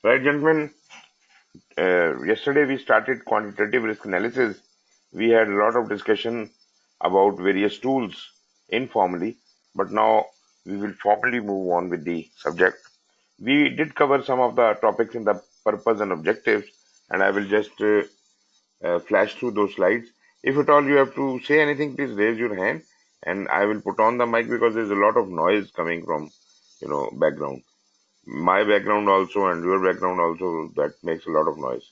Right, gentlemen. Yesterday we started quantitative risk analysis. We had a lot of discussion about various tools informally, but now we will formally move on with the subject. We did cover some of the topics in the purpose and objectives, and I will just flash through those slides. If at all you have to say anything, please raise your hand, and I will put on the mic because there's a lot of noise coming from, background. My background also and your background also, that makes a lot of noise.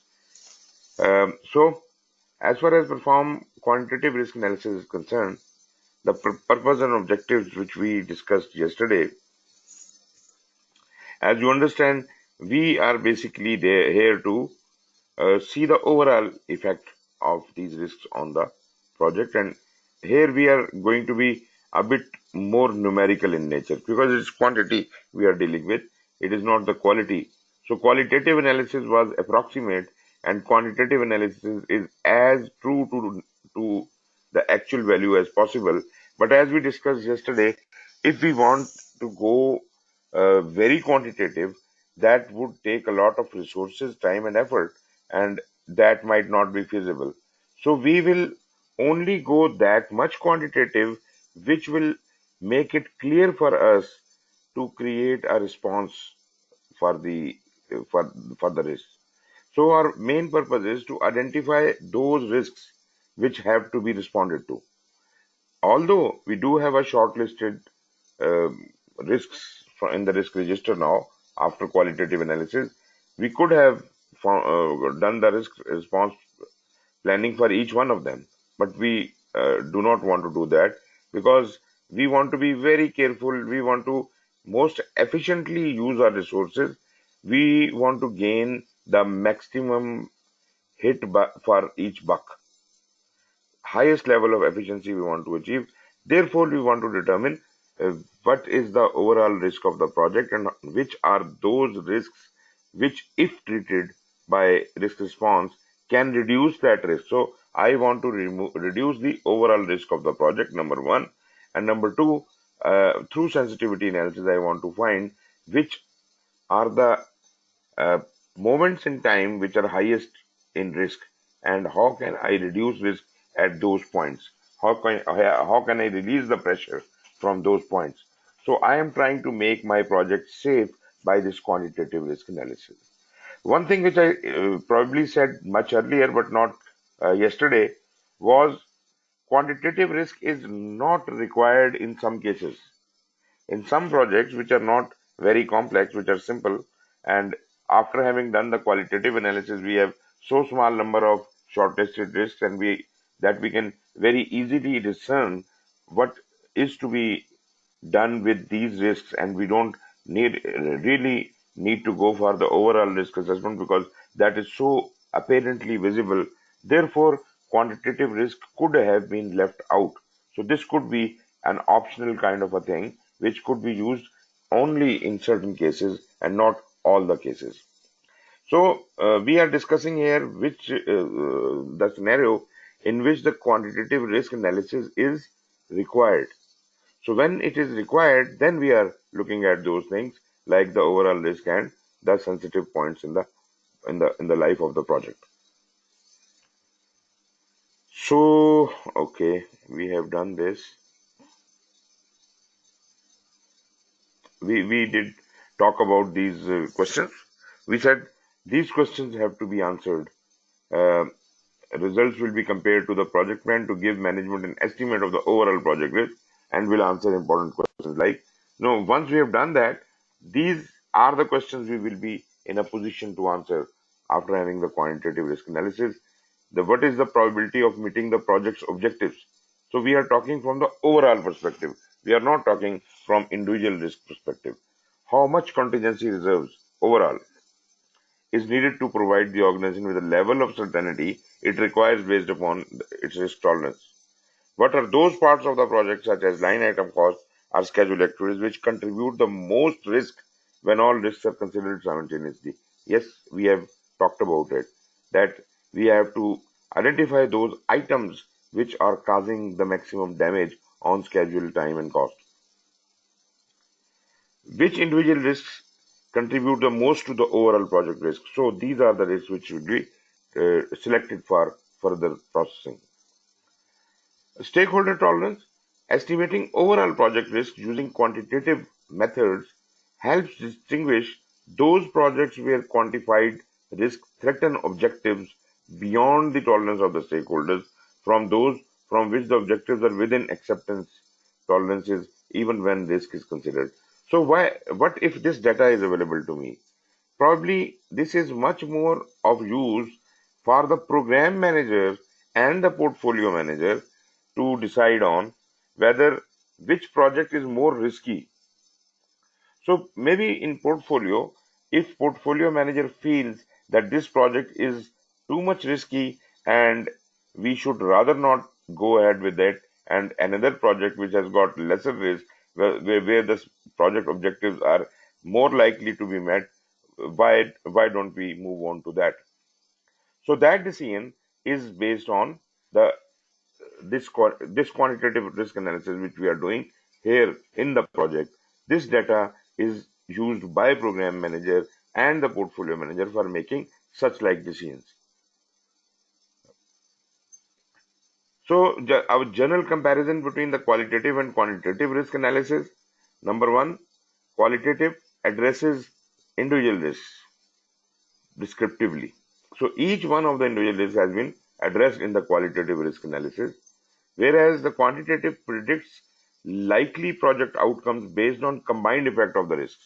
So, as far as perform quantitative risk analysis is concerned, the purpose and objectives which we discussed yesterday, as you understand, we are basically there here to see the overall effect of these risks on the project, and here we are going to be a bit more numerical in nature because it's quantity we are dealing with, it is not the quality. So qualitative analysis was approximate and quantitative analysis is as true to the actual value as possible. But as we discussed yesterday, if we want to go very quantitative, that would take a lot of resources, time and effort, and that might not be feasible. So we will only go that much quantitative, which will make it clear for us to create a response for the for the risk. So our main purpose is to identify those risks which have to be responded to. Although we do have a shortlisted risks in the risk register now after qualitative analysis, we could have done the risk response planning for each one of them, but we do not want to do that because we want to be very careful. We want to most efficiently use our resources. We want to gain the maximum hit for each buck, highest level of efficiency we want to achieve. Therefore, we want to determine what is the overall risk of the project and which are those risks which, if treated by risk response, can reduce that risk. So, I want to reduce the overall risk of the project, number one. And number two, through sensitivity analysis, I want to find which are the uh, moments in time which are highest in risk and how can I reduce risk at those points? How can I release the pressure from those points? So I am trying to make my project safe by this quantitative risk analysis. One thing which I probably said much earlier but not yesterday was quantitative risk is not required in some cases. In some projects which are not very complex, which are simple, and after having done the qualitative analysis, we have so small number of shortlisted risks, and we can very easily discern what is to be done with these risks, and we don't really need to go for the overall risk assessment because that is so apparently visible. Therefore, quantitative risk could have been left out. So this could be an optional kind of a thing which could be used only in certain cases and not all the cases. So we are discussing here which the scenario in which the quantitative risk analysis is required. So when it is required, then we are looking at those things like the overall risk and the sensitive points in the life of the project. So okay, we have done this. We did talk about these questions. We said these questions have to be answered. Uh, Results will be compared to the project plan to give management an estimate of the overall project risk and will answer important questions like, no, once we have done that, these are the questions we will be in a position to answer after having the quantitative risk analysis. What is the probability of meeting the project's objectives? So we are talking from the overall perspective. We are not talking from individual risk perspective. How much contingency reserves overall is needed to provide the organization with a level of certainty it requires based upon its risk tolerance. What are those parts of the project, such as line item costs or schedule activities, which contribute the most risk when all risks are considered simultaneously? Yes, we have talked about it, that we have to identify those items which are causing the maximum damage on schedule, time, and cost. Which individual risks contribute the most to the overall project risk. So these are the risks which should be selected for further processing. Stakeholder tolerance. Estimating overall project risk using quantitative methods helps distinguish those projects where quantified risk threaten objectives beyond the tolerance of the stakeholders from those from which the objectives are within acceptance tolerances even when risk is considered. So what if this data is available to me? Probably this is much more of use for the program manager and the portfolio manager to decide on whether which project is more risky. So maybe in portfolio, if portfolio manager feels that this project is too much risky and we should rather not go ahead with it, and another project which has got lesser risk, where the project objectives are more likely to be met, why don't we move on to that? So that decision is based on the this quantitative risk analysis which we are doing here in the project. This data is used by program manager and the portfolio manager for making such like decisions. So our general comparison between the qualitative and quantitative risk analysis. Number one, qualitative addresses individual risks descriptively. So each one of the individual risks has been addressed in the qualitative risk analysis, whereas the quantitative predicts likely project outcomes based on combined effect of the risks.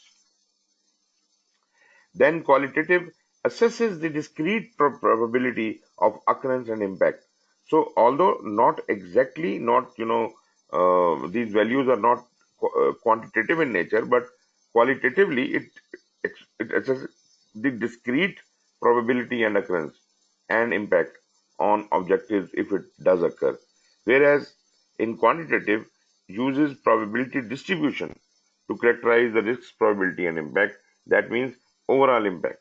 Then qualitative assesses the discrete probability of occurrence and impact. So although not exactly, these values are not quantitative in nature, but qualitatively it assesses the discrete probability and occurrence and impact on objectives if it does occur. Whereas in quantitative uses probability distribution to characterize the risk probability and impact. That means overall impact.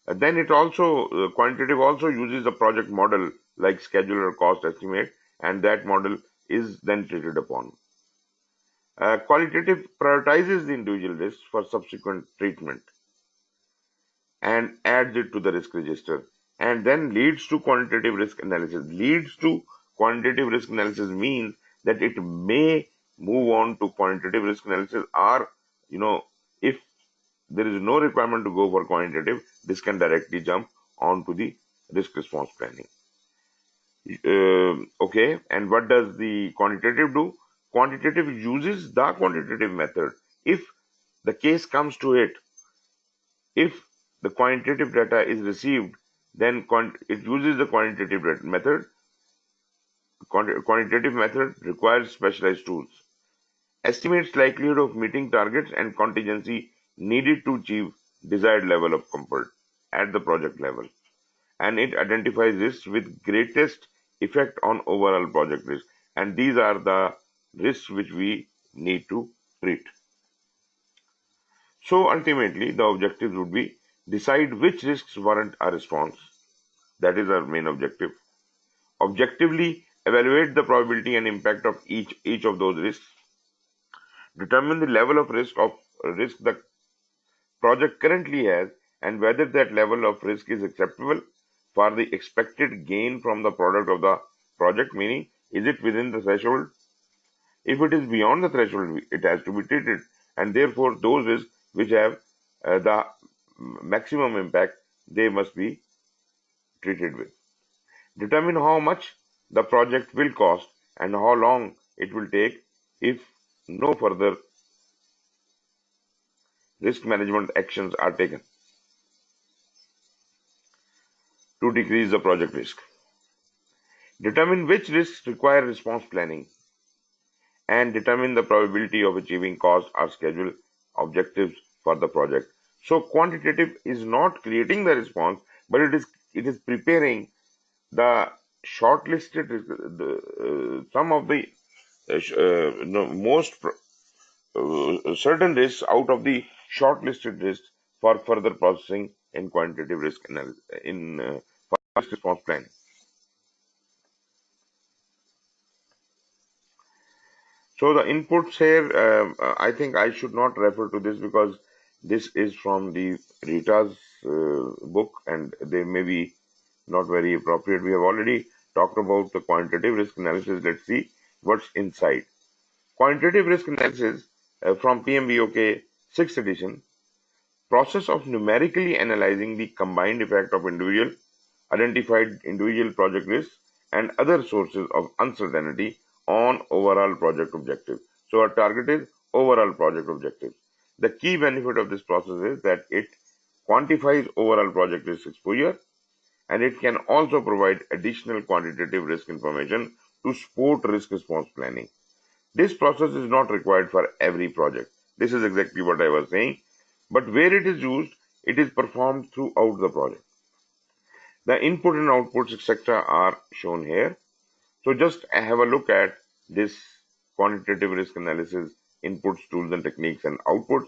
Then it also quantitative also uses a project model like schedule or cost estimate, and that model is then treated upon. Qualitative prioritizes the individual risks for subsequent treatment and adds it to the risk register, and then leads to quantitative risk analysis. Leads to quantitative risk analysis means that it may move on to quantitative risk analysis, or if there is no requirement to go for quantitative, this can directly jump onto the risk response planning. Okay, and what does the quantitative do? Quantitative uses the quantitative method. If the case comes to it, if the quantitative data is received, then it uses the quantitative method. Quantitative method requires specialized tools. Estimates likelihood of meeting targets and contingency needed to achieve desired level of comfort at the project level, and it identifies risks with greatest effect on overall project risk, and these are the risks which we need to treat. So ultimately the objectives would be decide which risks warrant a response. That is our main objective. Objectively evaluate the probability and impact of each of those risks. Determine the level of risk the project currently has and whether that level of risk is acceptable for the expected gain from the product of the project, meaning is it within the threshold? If it is beyond the threshold, it has to be treated, and therefore those risks which have the maximum impact, they must be treated with. Determine how much the project will cost and how long it will take if no further risk management actions are taken to decrease the project risk. Determine which risks require response planning and determine the probability of achieving cost or schedule objectives for the project. So quantitative is not creating the response, but it is preparing the shortlisted some of the most certain risks out of the shortlisted risks for further processing in quantitative risk analysis for risk response planning. So the inputs here, I think I should not refer to this because This is from the Rita's book, and they may be not very appropriate. We have already talked about the quantitative risk analysis. Let's see what's inside. Quantitative risk analysis from PMBOK 6th edition, process of numerically analyzing the combined effect of identified individual project risks and other sources of uncertainty on overall project objective. So our target is overall project objectives. The key benefit of this process is that it quantifies overall project risk exposure, and it can also provide additional quantitative risk information to support risk response planning. This process is not required for every project. This is exactly what I was saying. But where it is used, it is performed throughout the project. The input and outputs, etc., are shown here. So just have a look at this quantitative risk analysis inputs, tools, and techniques, and outputs.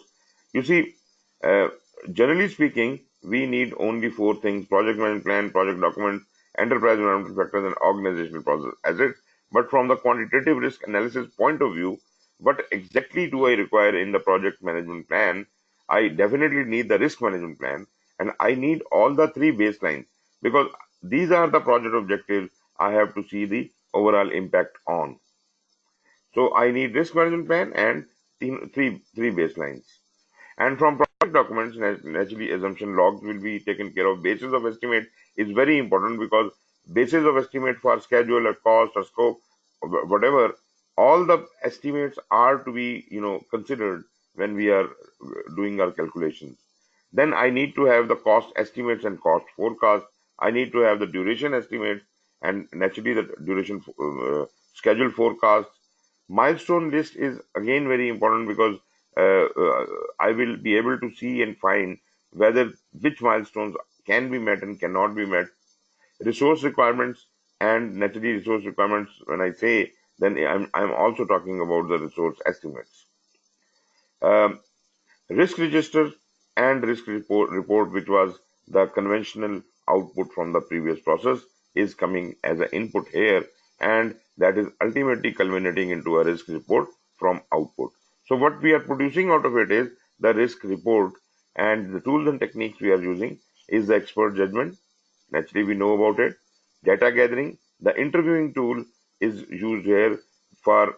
You see, uh, generally speaking, we need only four things: project management plan, project document, enterprise environmental factors, and organizational process assets. But from the quantitative risk analysis point of view, what exactly do I require in the project management plan? I definitely need the risk management plan, and I need all the three baselines, because these are the project objectives I have to see the overall impact on. So I need risk management plan and three baselines. And from project documents, naturally assumption logs will be taken care of. Basis of estimate is very important, because basis of estimate for schedule or cost or scope, whatever, all the estimates are to be considered when we are doing our calculations. Then I need to have the cost estimates and cost forecast. I need to have the duration estimates and naturally the duration schedule forecast. Milestone list is again very important, because I will be able to see and find whether which milestones can be met and cannot be met. Resource requirements, and naturally resource requirements, when I say, then I'm also talking about the resource estimates. Um, Risk register and risk report, which was the conventional output from the previous process, is coming as an input here, and that is ultimately culminating into a risk report from output. So what we are producing out of it is the risk report, and the tools and techniques we are using is the expert judgment. Naturally, we know about it. Data gathering, the interviewing tool is used here for,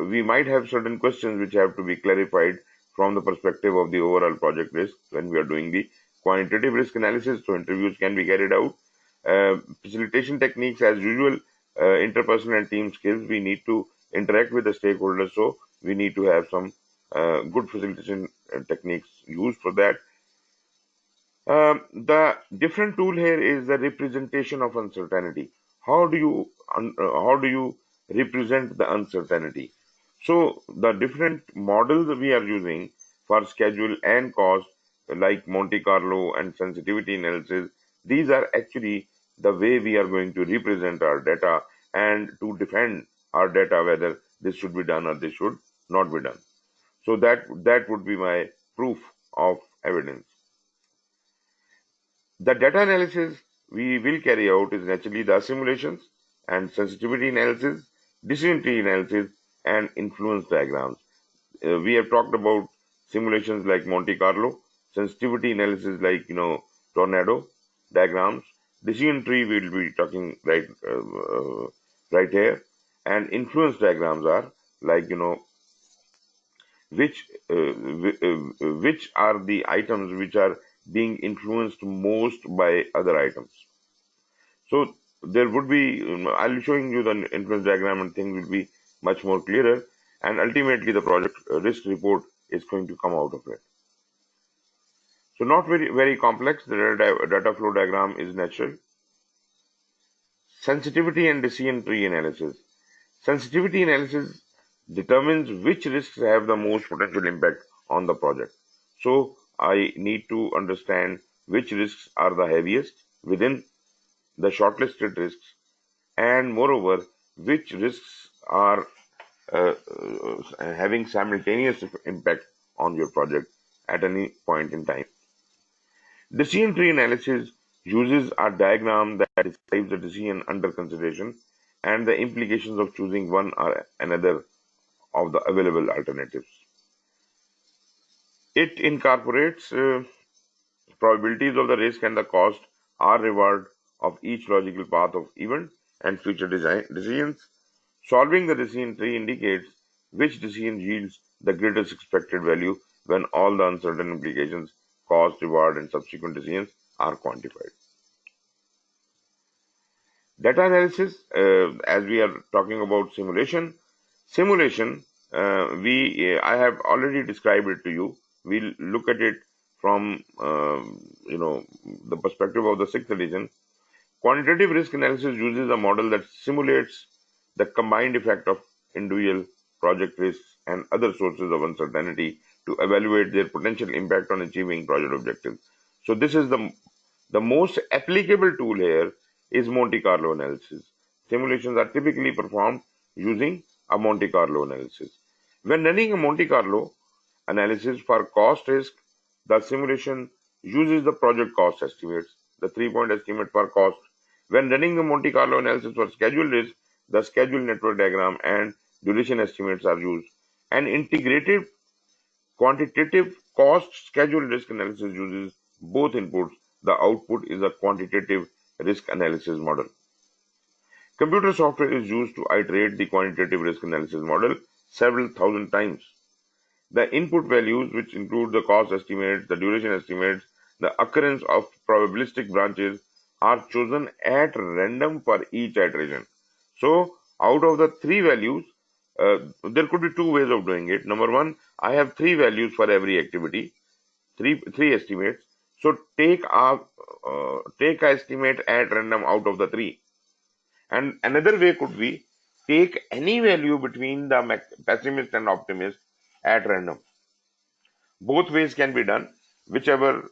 we might have certain questions which have to be clarified from the perspective of the overall project risk when we are doing the quantitative risk analysis. So interviews can be carried out. Facilitation techniques, as usual, interpersonal and team skills. We need to interact with the stakeholders, so we need to have some good facilitation techniques used for that. The different tool here is the representation of uncertainty. How do you represent the uncertainty? So the different models we are using for schedule and cost, like Monte Carlo and sensitivity analysis, these are actually the way we are going to represent our data and to defend our data, whether this should be done or this should not be done. So that would be my proof of evidence. The data analysis we will carry out is naturally the simulations and sensitivity analysis, decision tree analysis, and influence diagrams. We have talked about simulations like Monte Carlo, sensitivity analysis like tornado diagrams, decision tree we will be talking right here, and influence diagrams are like which which are the items which are being influenced most by other items. So there would be, I'll be showing you the influence diagram, and things will be much more clearer. And ultimately, the project risk report is going to come out of it. So not very complex. The data flow diagram is natural. Sensitivity and decision tree analysis. Sensitivity analysis determines which risks have the most potential impact on the project. So I need to understand which risks are the heaviest within the shortlisted risks, and moreover, which risks are having simultaneous impact on your project at any point in time. Decision tree analysis uses a diagram that describes the decision under consideration and the implications of choosing one or another of the available alternatives. It incorporates probabilities of the risk and the cost or reward of each logical path of event and future decisions. Solving the decision tree indicates which decision yields the greatest expected value when all the uncertain implications, cost, reward, and subsequent decisions are quantified. Data analysis, as we are talking about simulation, I have already described it to you. We'll look at it from the perspective of the sixth edition. Quantitative risk analysis uses a model that simulates the combined effect of individual project risks and other sources of uncertainty to evaluate their potential impact on achieving project objectives. So this is the most applicable tool here is Monte Carlo analysis. Simulations are typically performed using a Monte Carlo analysis. When running a Monte Carlo analysis for cost risk, the simulation uses the project cost estimates, the 3-point estimate for cost. When running the Monte Carlo analysis for schedule risk, the schedule network diagram and duration estimates are used. An integrated quantitative cost schedule risk analysis uses both inputs. The output is a quantitative risk analysis model. Computer software is used to iterate the quantitative risk analysis model several thousand times. The input values, which include the cost estimates, the duration estimates, the occurrence of probabilistic branches, are chosen at random for each iteration. So, out of the three values, there could be two ways of doing it. Number one, I have three values for every activity, three estimates. So, take a estimate at random out of the three. And another way could be take any value between the pessimist and optimist at random. Both ways can be done, whichever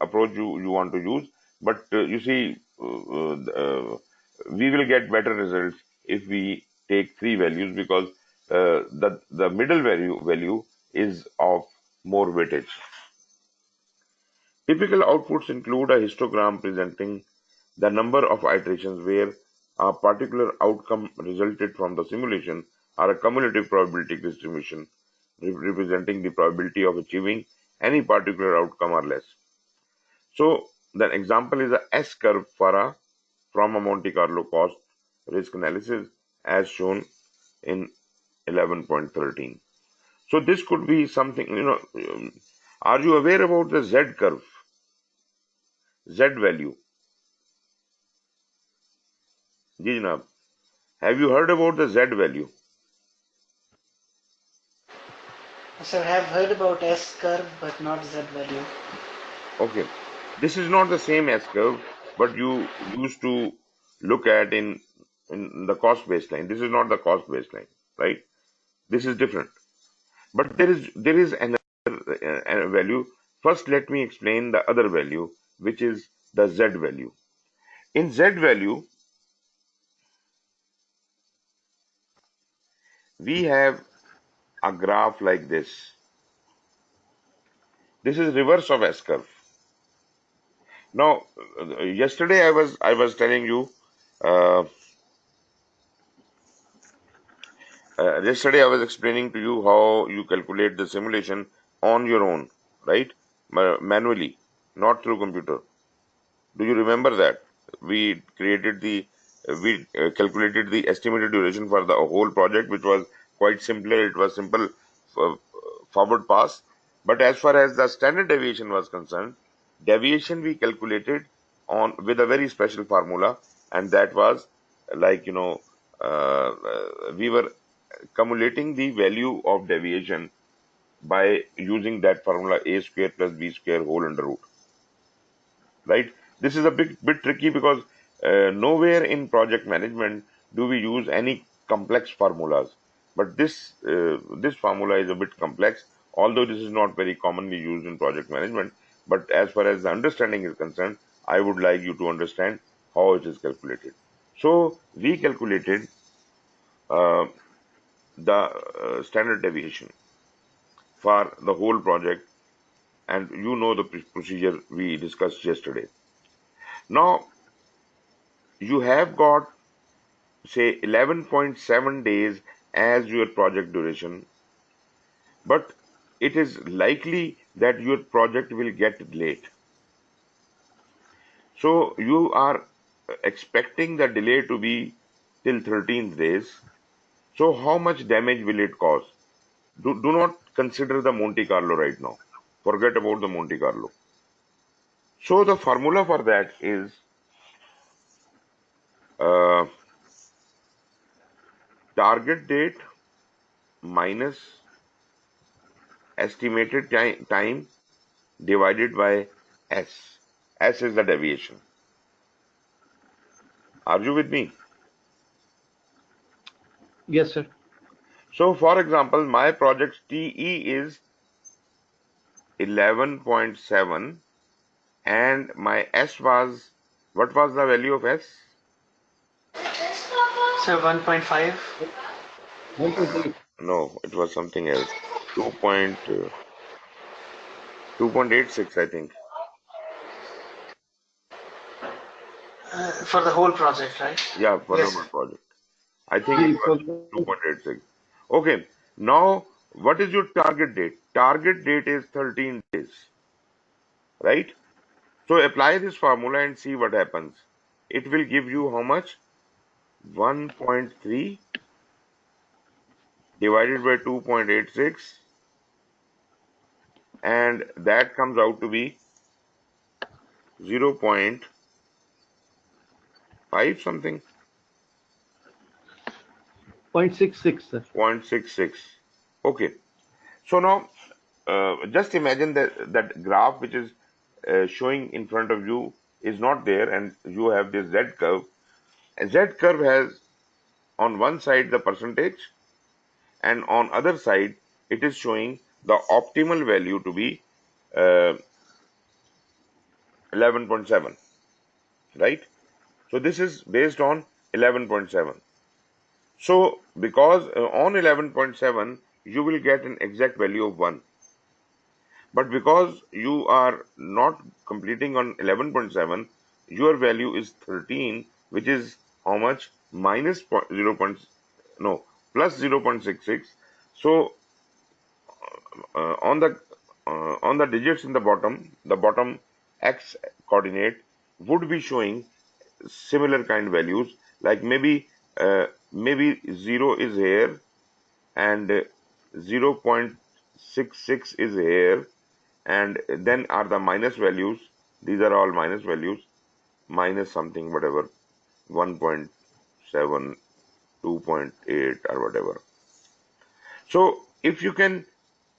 approach you want to use. But you see, we will get better results if we take three values because the middle value is of more weightage. Typical outputs include a histogram presenting the number of iterations where a particular outcome resulted from the simulation, or a cumulative probability distribution representing the probability of achieving any particular outcome or less. So the example is a S-curve from a Monte Carlo cost risk analysis as shown in 11.13. So this could be something, are you aware about the Z curve, Z value? Ji Janab. Have you heard about the Z value? Sir, I have heard about S curve but not Z value. Okay. This is not the same S curve, but you used to look at in the cost baseline. This is not the cost baseline, right? This is different. But there is another value. First, let me explain the other value, which is the Z value. In Z value, we have a graph like this. This is reverse of S curve. Now, yesterday I was telling you. Yesterday I was explaining to you how you calculate the simulation on your own, right? Manually, not through computer. Do you remember that? We calculated the estimated duration for the whole project, which was quite simpler. It was simple uh, forward pass. But as far as the standard deviation was concerned, deviation we calculated on with a very special formula, and that was like we were cumulating the value of deviation by using that formula a square plus b square whole under root, right? This is a bit tricky because nowhere in project management do we use any complex formulas, but this formula is a bit complex, although this is not very commonly used in project management. But as far as the understanding is concerned, I would like you to understand how it is calculated. So we calculated uh, the standard deviation for the whole project, and you know the procedure we discussed yesterday. Now you have got say 11.7 days as your project duration, but it is likely that your project will get delayed. So you are expecting the delay to be till 13 days. So how much damage will it cause? Do not consider the Monte Carlo right now. Forget about the Monte Carlo. So the formula for that is uh, target date minus estimated time divided by S. S is the deviation. Are you with me? Yes, sir. So for example, my project TE is 11.7 and my S was, what was the value of S? So 1.5. 1.8. No, it was something else. 2.86, I think. For the whole project, right? Yeah, for the Yes, whole sir. project. I think it was It was 2.86. Okay, now what is your target date? Target date is 13 days, right? So apply this formula and see what happens. It will give you how much? 1.3 divided by 2.86, and that comes out to be 0.5 something, 0.66, sir. 0.66. Okay, so now just imagine that graph which is showing in front of you is not there, and you have this Z curve. A Z curve has on one side the percentage, and on other side it is showing the optimal value to be uh, 11.7, right? So this is based on 11.7. So because on 11.7 you will get an exact value of 1, but because you are not completing on 11.7, your value is 13, which is how much? Minus 0. No, plus 0.66. So on the digits in the bottom x coordinate would be showing similar kind values, like maybe 0 is here and 0.66 is here, and then are the minus values. These are all minus values, minus something, whatever, 1.7, 2.8, or whatever. So if you can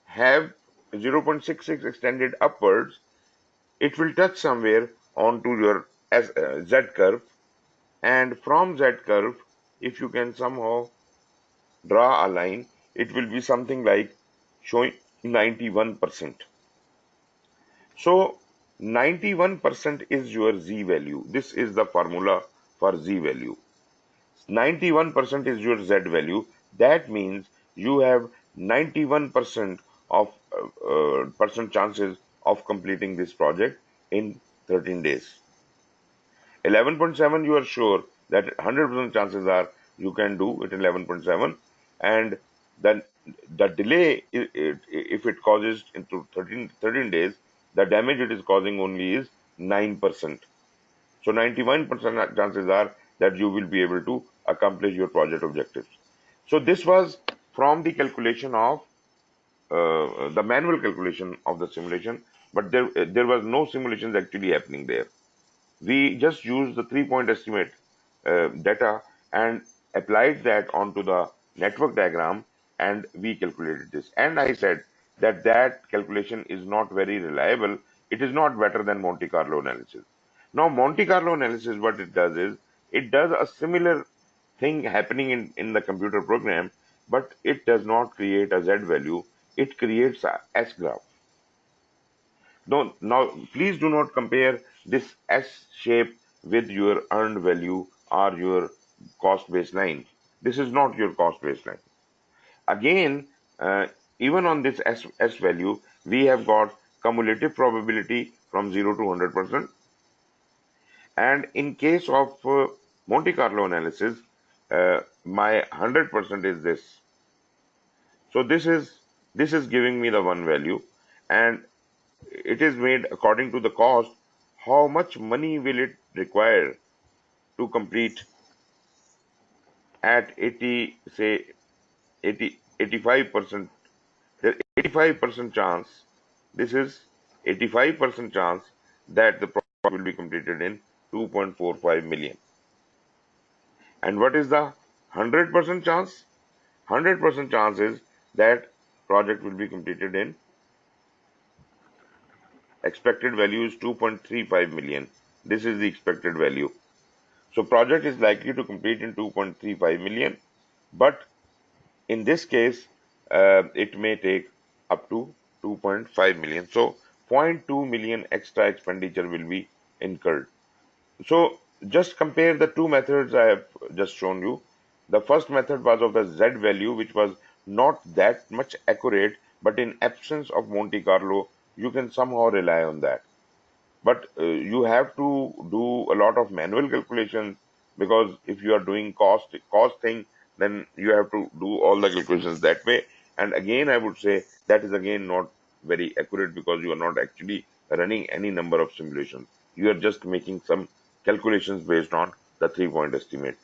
have 0.66 extended upwards, it will touch somewhere onto your Z curve, and from Z curve, if you can somehow draw a line, it will be something like showing 91%. So 91% is your Z value. This is the formula for Z value. 91% is your Z value. That means you have 91% of percent chances of completing this project in 13 days. 11.7, you are sure that 100% chances are you can do it in 11.7, and then the delay, if it causes into 13 days, the damage it is causing only is 9%. So 91% chances are that you will be able to accomplish your project objectives. So this was from the calculation of the manual calculation of the simulation, but there was no simulations actually happening there. We just used the 3-point estimate data and applied that onto the network diagram, and we calculated this. And I said that that calculation is not very reliable. It is not better than Monte Carlo analysis. Now, Monte Carlo analysis, what it does is, it does a similar thing happening in the computer program, but it does not create a Z value. It creates a S graph. Now, please do not compare this S shape with your earned value or your cost baseline. This is not your cost baseline. Again, even on this S value, we have got cumulative probability from 0 to 100%. And in case of Monte Carlo analysis, my 100% is this. So this is giving me the one value, and it is made according to the cost. How much money will it require to complete at 80, say 80, 85%? There 85% chance, this is 85% chance that the project will be completed in 2.45 million. And what is the 100% chance? 100% chance is that project will be completed in, expected value is 2.35 million. This is the expected value. So project is likely to complete in 2.35 million, but in this case, it may take up to 2.5 million. So zero point 0.2 million extra expenditure will be incurred. So just compare the two methods I have just shown you. The first method was of the Z value, which was not that much accurate, but in absence of Monte Carlo, you can somehow rely on that. But you have to do a lot of manual calculations, because if you are doing cost thing, then you have to do all the calculations that way. And again, I would say that is again not very accurate, because you are not actually running any number of simulations. You are just making some calculations based on the 3-point estimate.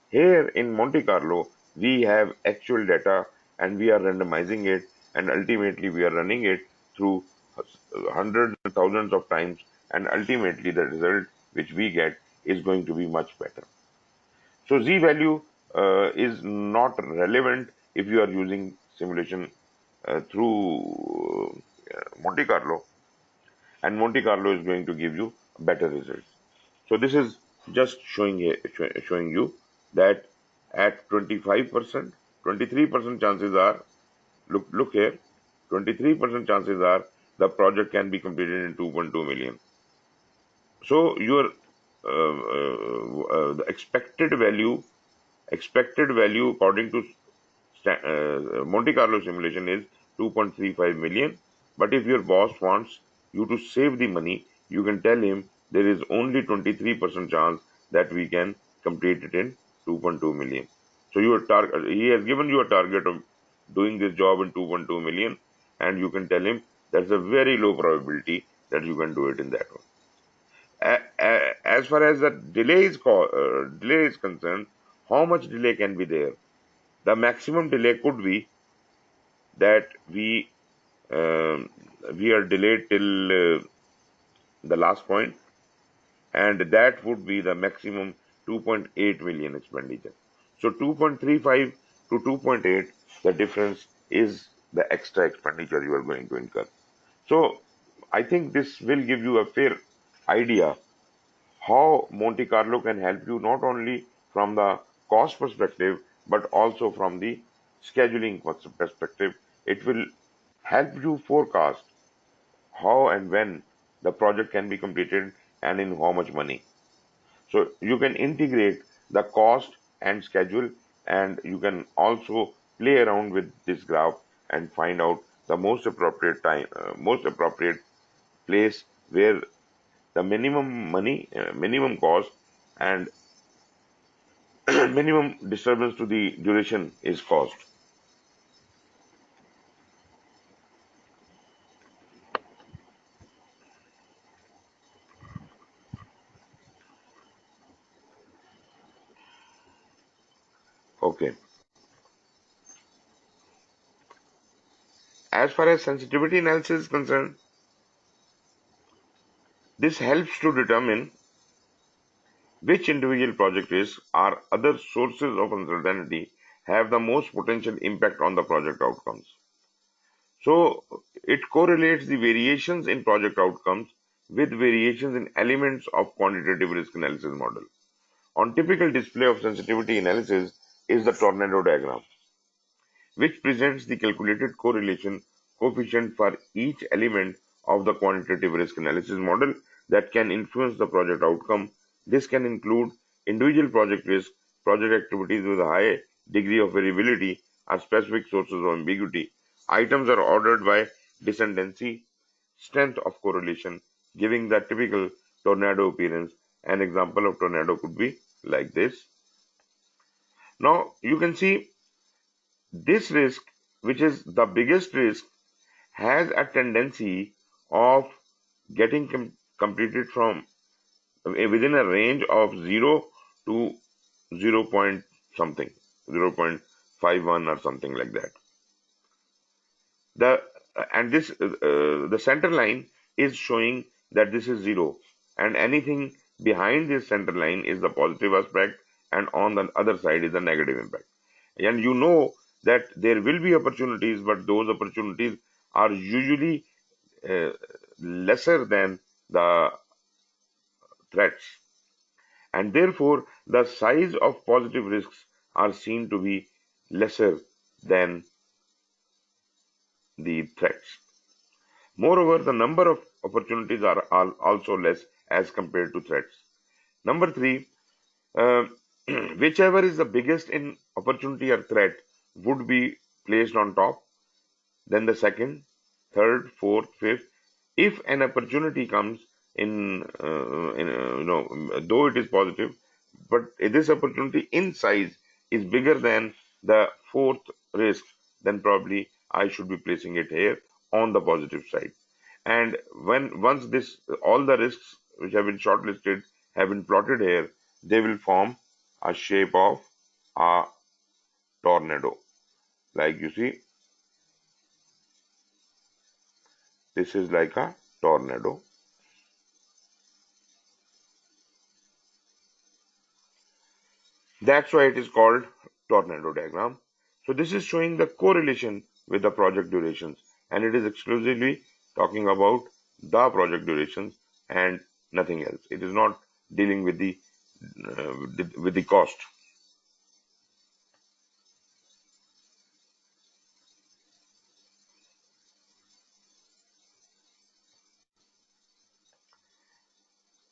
Here in Monte Carlo, we have actual data and we are randomizing it, and ultimately we are running it through hundreds and thousands of times, and ultimately the result which we get is going to be much better. So Z value is not relevant if you are using simulation through Monte Carlo, and Monte Carlo is going to give you better results. So this is just showing you that at 25%, 23% chances are, look here, 23% chances are the project can be completed in 2.2 million. So your the expected value according to Monte Carlo simulation is 2.35 million. But if your boss wants you to save the money, you can tell him there is only 23% chance that we can complete it in 2.2 million. So he has given you a target of doing this job in 2.2 million, and you can tell him there's a very low probability that you can do it in that one. As far as the delay is concerned, how much delay can be there? The maximum delay could be that we are delayed till the last point, and that would be the maximum 2.8 million expenditure. So 2.35 to 2.8, the difference is the extra expenditure you are going to incur. So I think this will give you a fair idea how Monte Carlo can help you, not only from the cost perspective, but also from the scheduling perspective. It will help you forecast how and when the project can be completed and in how much money. So you can integrate the cost and schedule, and you can also play around with this graph and find out the most appropriate time, most appropriate place where the minimum money, minimum cost, and minimum disturbance to the duration is caused. Okay. As far as sensitivity analysis is concerned, this helps to determine which individual project risks or other sources of uncertainty have the most potential impact on the project outcomes. So it correlates the variations in project outcomes with variations in elements of quantitative risk analysis model. On typical display of sensitivity analysis is the tornado diagram, which presents the calculated correlation coefficient for each element of the quantitative risk analysis model that can influence the project outcome. This can include individual project risk, project activities with a high degree of variability, or specific sources of ambiguity. Items are ordered by descendancy, strength of correlation, giving the typical tornado appearance. An example of tornado could be like this. Now you can see this risk, which is the biggest risk, has a tendency of getting completed from within a range of 0 to 0 point something, 0.51 or something like that. The and this the center line is showing that this is 0, and anything behind this center line is the positive aspect, and on the other side is the negative impact. And you know that there will be opportunities, but those opportunities are usually uh, lesser than the threats, and therefore the size of positive risks are seen to be lesser than the threats. Moreover, the number of opportunities are also less as compared to threats. Number three, uh, whichever is the biggest in opportunity or threat would be placed on top, then the second, third, fourth, fifth. If an opportunity comes though it is positive, but this opportunity in size is bigger than the fourth risk, then probably I should be placing it here on the positive side. And once this all the risks which have been shortlisted have been plotted here, they will form a shape of a tornado. Like you see, this is like a tornado. That's why it is called tornado diagram. So this is showing the correlation with the project durations, and it is exclusively talking about the project durations and nothing else. It is not dealing with the cost.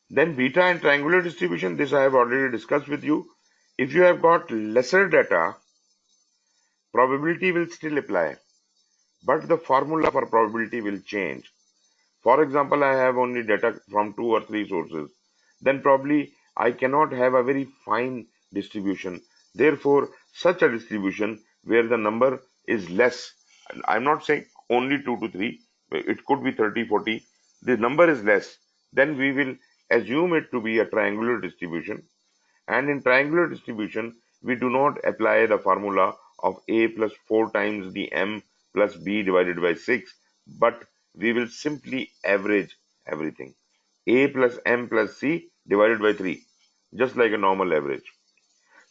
Then beta and triangular distribution, this I have already discussed with you. If you have got lesser data, probability will still apply, but the formula for probability will change. For example, I have only data from 2 or 3 sources, then probably I cannot have a very fine distribution. Therefore, such a distribution where the number is less, I'm not saying only 2 to 3, it could be 30, 40, the number is less, then we will assume it to be a triangular distribution. And in triangular distribution, we do not apply the formula of A plus 4 times the M plus B divided by 6, but we will simply average everything. A plus M plus C divided by 3, just like a normal average.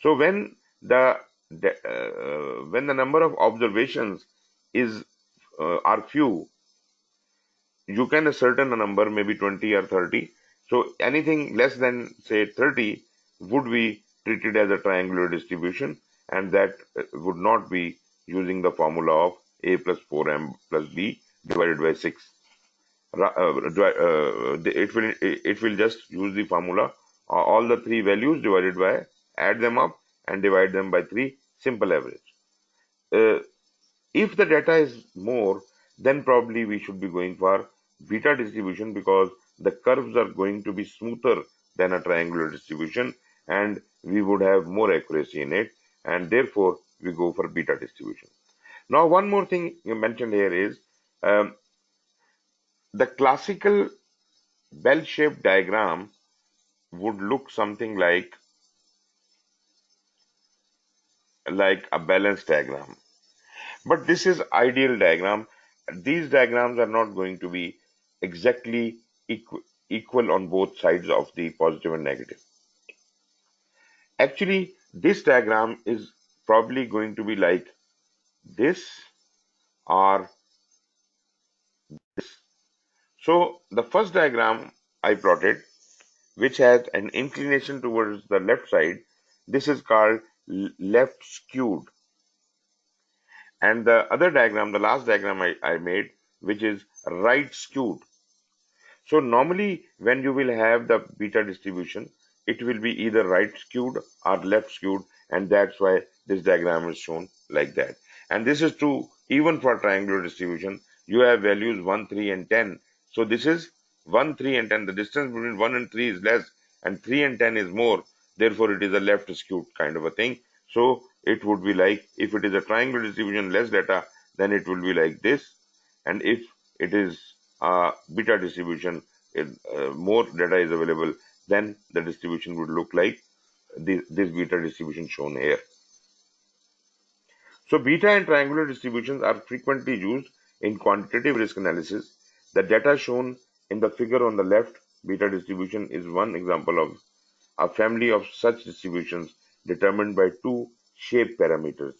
So when the number of observations is are few, you can ascertain a number, maybe 20 or 30. So anything less than say 30 would be treated as a triangular distribution, and that would not be using the formula of A plus 4M plus B divided by 6. It will just use the formula, all the three values divided by, add them up and divide them by 3, simple average. Uh, if the data is more, then probably we should be going for beta distribution, because the curves are going to be smoother than a triangular distribution and we would have more accuracy in it, and therefore we go for beta distribution. Now, one more thing you mentioned here is the classical bell-shaped diagram would look something like a balance diagram. But this is ideal diagram. These diagrams are not going to be exactly equal on both sides of the positive and negative. Actually, this diagram is probably going to be like this or this. So the first diagram I plotted, which has an inclination towards the left side, this is called left skewed. And the other diagram, the last diagram I made, which is right skewed. So normally when you will have the beta distribution, it will be either right skewed or left skewed, and that's why this diagram is shown like that. And this is true even for triangular distribution. You have values 1, 3 and 10. So this is 1, 3 and 10. The distance between 1 and 3 is less and 3 and 10 is more. Therefore it is a left skewed kind of a thing. So it would be like, if it is a triangular distribution, less data, then it will be like this. And if it is beta distribution, more data is available, then the distribution would look like this beta distribution shown here. So beta and triangular distributions are frequently used in quantitative risk analysis. The data shown in the figure on the left, beta distribution, is one example of a family of such distributions determined by two shape parameters.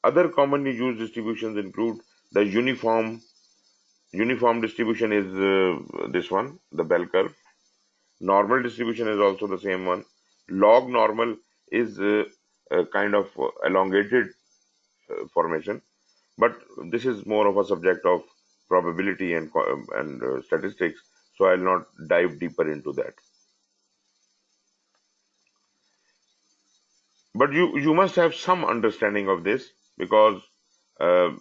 Other commonly used distributions include the uniform distribution is this one, the bell curve. Normal distribution is also the same one. Log normal is a kind of elongated formation, but this is more of a subject of probability and statistics, so I'll not dive deeper into that. But you must have some understanding of this, because uh,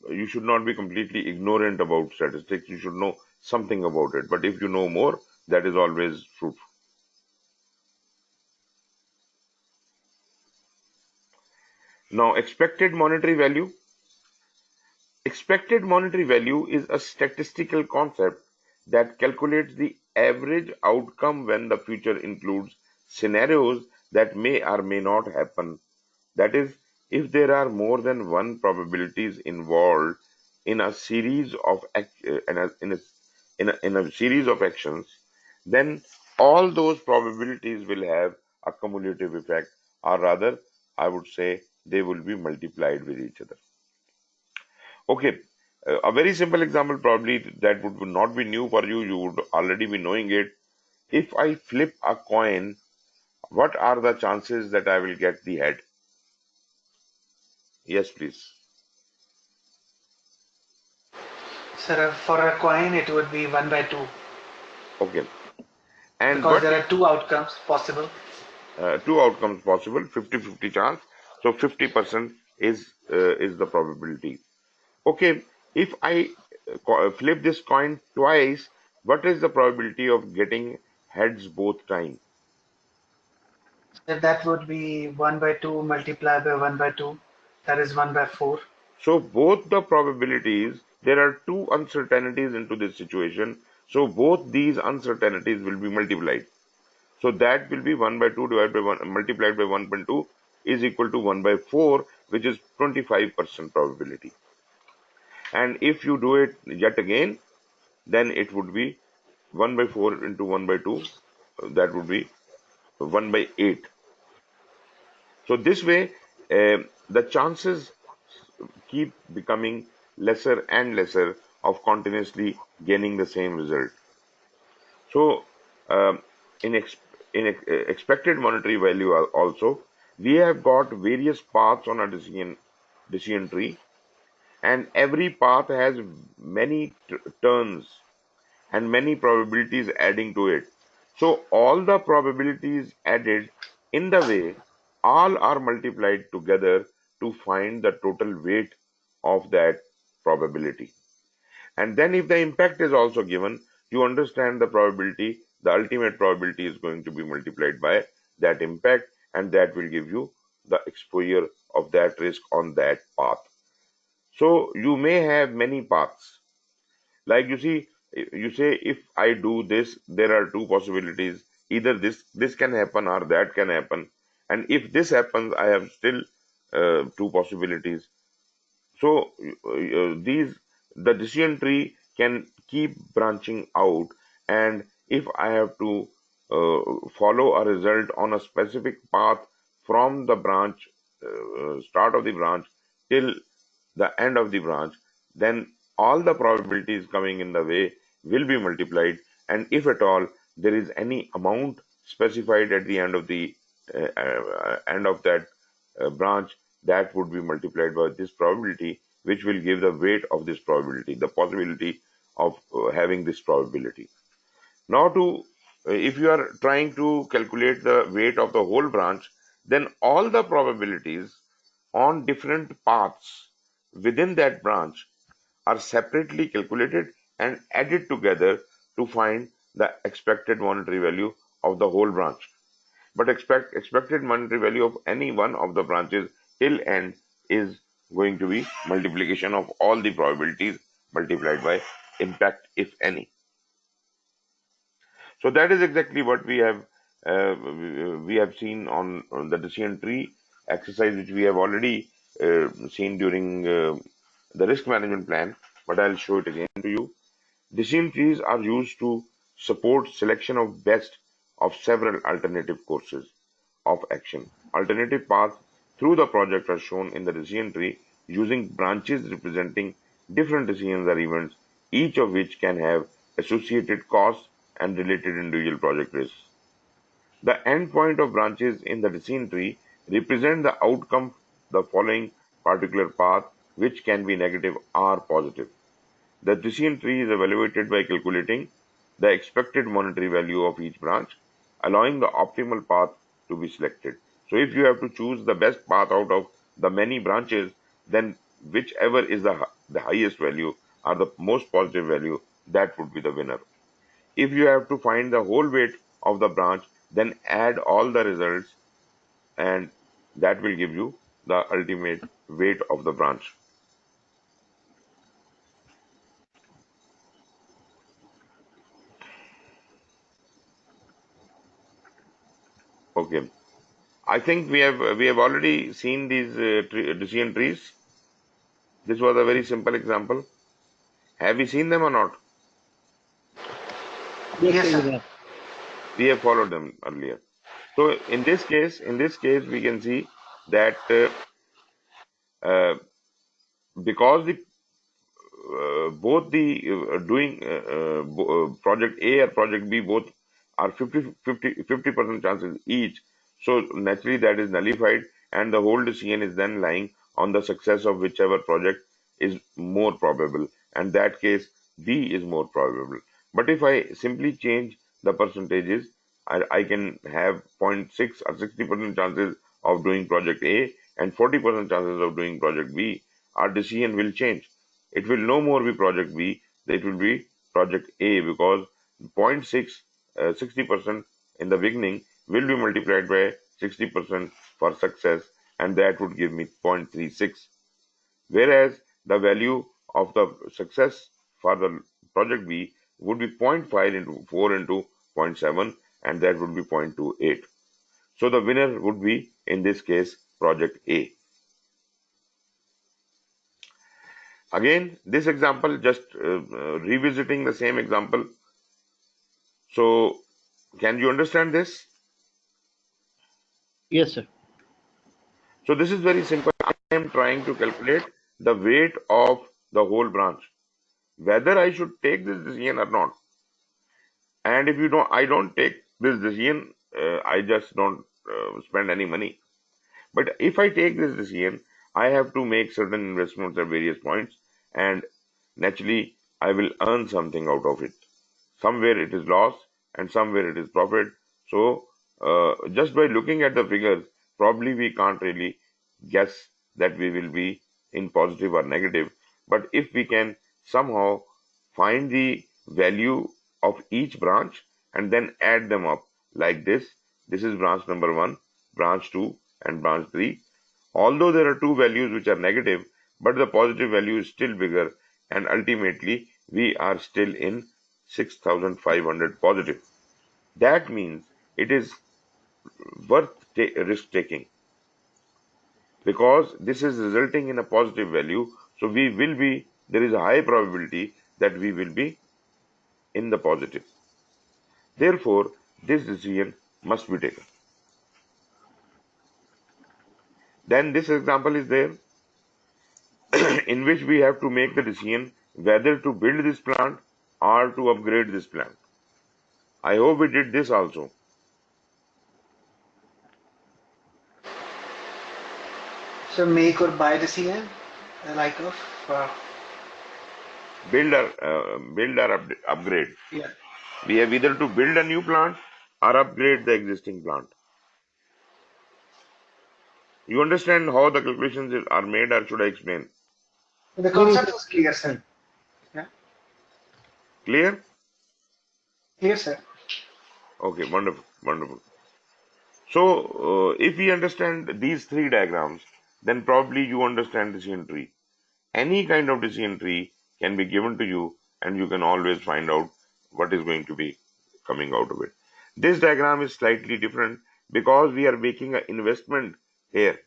you should not be completely ignorant about statistics. You should know something about it, but if you know more, that is always fruitful. Now, expected monetary value. Expected monetary value is a statistical concept that calculates the average outcome when the future includes scenarios that may or may not happen. That is, if there are more than one probabilities involved in a series of in a series of actions, then all those probabilities will have a cumulative effect, or rather, I would say they will be multiplied with each other. Okay, a very simple example, probably that would not be new for you. You would already be knowing it. If I flip a coin, what are the chances that I will get the head? Yes, please. Sir, for a coin, it would be 1 by 2 Okay. And because what there are two outcomes possible. two outcomes possible, 50-50 chance. So 50% is the probability. Okay, if I flip this coin twice, what is the probability of getting heads both time? So that would be 1 by 2 multiplied by 1 by 2. That is 1 by 4. So both the probabilities, there are two uncertainties into this situation. So both these uncertainties will be multiplied. So that will be 1 by 2 divided by 1 multiplied by 1.2 is equal to 1 by 4, which is 25% probability. And if you do it yet again, then it would be 1 by 4 into 1 by 2. That would be 1 by 8. So this way, the chances keep becoming lesser and lesser of continuously gaining the same result. So, um, expected monetary value also, we have got various paths on a decision tree, and every path has many turns and many probabilities adding to it. So all the probabilities added in the way, all are multiplied together to find the total weight of that probability. And then if the impact is also given, you understand the probability, the ultimate probability is going to be multiplied by that impact, and that will give you the exposure of that risk on that path. So you may have many paths. Like you see, you say, if I do this, there are two possibilities. Either this can happen or that can happen. And if this happens, I have still two possibilities. So the decision tree can keep branching out, and if I have to follow a result on a specific path from the branch, start of the branch till the end of the branch, then all the probabilities coming in the way will be multiplied, and if at all there is any amount specified at the end of that branch, that would be multiplied by this probability, which will give the weight of this probability, the possibility of having this probability. Now, if you are trying to calculate the weight of the whole branch, then all the probabilities on different paths within that branch are separately calculated and added together to find the expected monetary value of the whole branch. But expected monetary value of any one of the branches till end is going to be multiplication of all the probabilities multiplied by impact, if any. So that is exactly what we have seen on the decision tree exercise, which we have already seen during the risk management plan. But I'll show it again to you. Decision trees are used to support selection of best of several alternative courses of action. Alternative paths through the project are shown in the decision tree using branches representing different decisions or events, each of which can have associated costs and related individual project risks. The endpoint of branches in the decision tree represent the outcome the following particular path, which can be negative or positive. The decision tree is evaluated by calculating the expected monetary value of each branch, allowing the optimal path to be selected. So if you have to choose the best path out of the many branches, then whichever is the highest value or the most positive value, that would be the winner. If you have to find the whole weight of the branch, then add all the results and that will give you the ultimate weight of the branch. Okay. I think we have already seen these decision trees. This was a very simple example. Have we seen them or not? Yes, Yes, sir, sir. we have. We have followed them earlier. So in this case, we can see that uh, because the both the doing project A or project B both are 50% chances each. So naturally that is nullified and the whole decision is then lying on the success of whichever project is more probable. And that case B is more probable. But if I simply change the percentages, I can have zero point 0.6 or 60% chances of doing project A and 40% chances of doing project B. Our decision will change. It will no more be project B, it will be project A because zero point 0.6, 60% in the beginning will be multiplied by 60% for success and that would give me 0.36. Whereas the value of the success for the project B would be 0.5 into 4 into zero point 0.7 and that would be 0.28. So the winner would be in this case project A. Again, this example, just revisiting the same example. So, can you understand this? Yes, sir. So, this is very simple. I am trying to calculate the weight of the whole branch, whether I should take this decision or not. And if you don't, I don't take this decision, I just don't spend any money. But if I take this decision, I have to make certain investments at various points, and naturally, I will earn something out of it. Somewhere it is loss and somewhere it is profit. So just by looking at the figures, probably we can't really guess that we will be in positive or negative. But if we can somehow find the value of each branch and then add them up like this is branch number 1, branch 2 and branch 3. Although there are two values which are negative, but the positive value is still bigger and ultimately we are still in 6,500 positive. That means it is worth risk taking because this is resulting in a positive value. So there is a high probability that we will be in the positive. Therefore, this decision must be taken. Then this example is there in which we have to make the decision whether to build this plant or to upgrade this plant. I hope we did this also. So make or buy decision, like of Build or upgrade. yeah. We have either to build a new plant or upgrade the existing plant. You understand how the calculations are made, or should I explain? The No, no, concept sir. is clear, sir. Yeah. Clear? Clear, sir. Okay, wonderful, wonderful. So, if we understand these three diagrams, then probably you understand decision tree. Any kind of decision tree can be given to you, and you can always find out what is going to be coming out of it. This diagram is slightly different because we are making an investment here.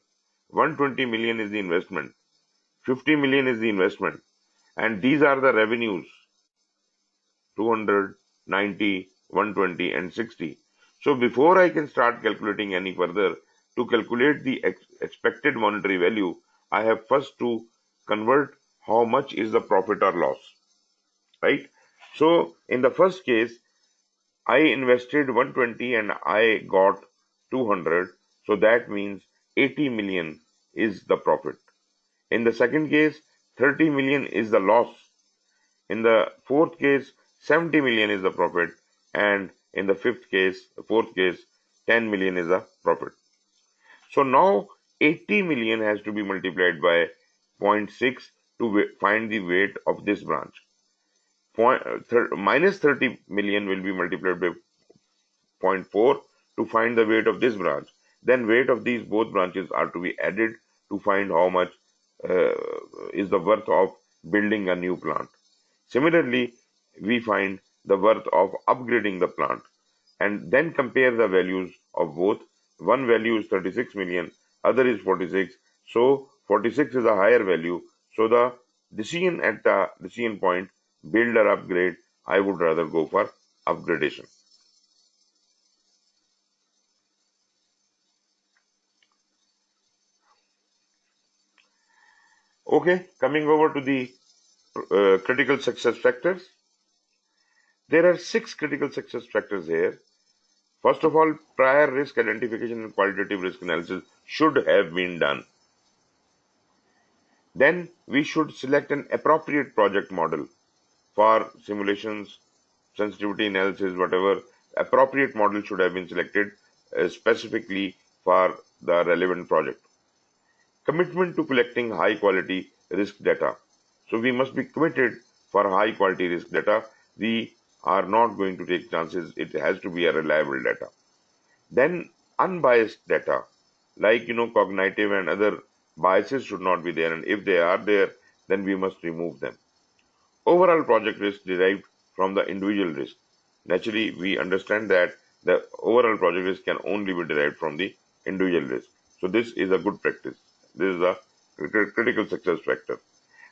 120 million is the investment, 50 million is the investment, and these are the revenues: 200, 90, 120, and 60. So before I can start calculating any further, to calculate the expected monetary value, I have first to convert how much is the profit or loss, right? So in the first case, I invested 120 and I got 200. So that means 80 million is the profit. In the second case, 30 million is the loss. In the fourth case, 70 million is the profit. And in the fourth case, 10 million is the profit. So now 80 million has to be multiplied by 0.6 to find the weight of this branch. Minus 30 million will be multiplied by 0.4 to find the weight of this branch. Then weight of these both branches are to be added to find how much uh, is the worth of building a new plant. Similarly, we find the worth of upgrading the plant and then compare the values of both. One value is 36 million, other is 46. So 46 is a higher value. So the decision at the decision point, build or upgrade, I would rather go for upgradation. Okay, coming over to the critical success factors. There are 6 critical success factors here. First of all, prior risk identification and qualitative risk analysis should have been done. Then we should select an appropriate project model for simulations, sensitivity analysis, whatever. Appropriate model should have been selected specifically for the relevant project. Commitment to collecting high quality risk data. So we must be committed for high quality risk data. We are not going to take chances. It has to be a reliable data. Then unbiased data, like cognitive and other biases should not be there, and if they are there, then we must remove them. Overall project risk derived from the individual risk. Naturally, we understand that the overall project risk can only be derived from the individual risk. So this is a good practice. This is a critical success factor.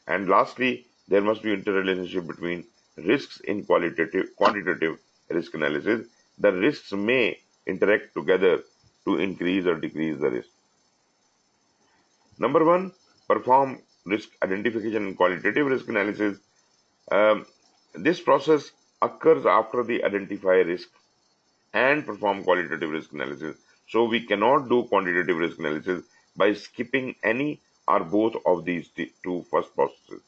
And lastly, there must be interrelationship between risks in quantitative risk analysis. The risks may interact together to increase or decrease the risk. Number one, perform risk identification and qualitative risk analysis. Um, this process occurs after the identify risk and perform qualitative risk analysis. So we cannot do quantitative risk analysis by skipping any or both of these two first processes.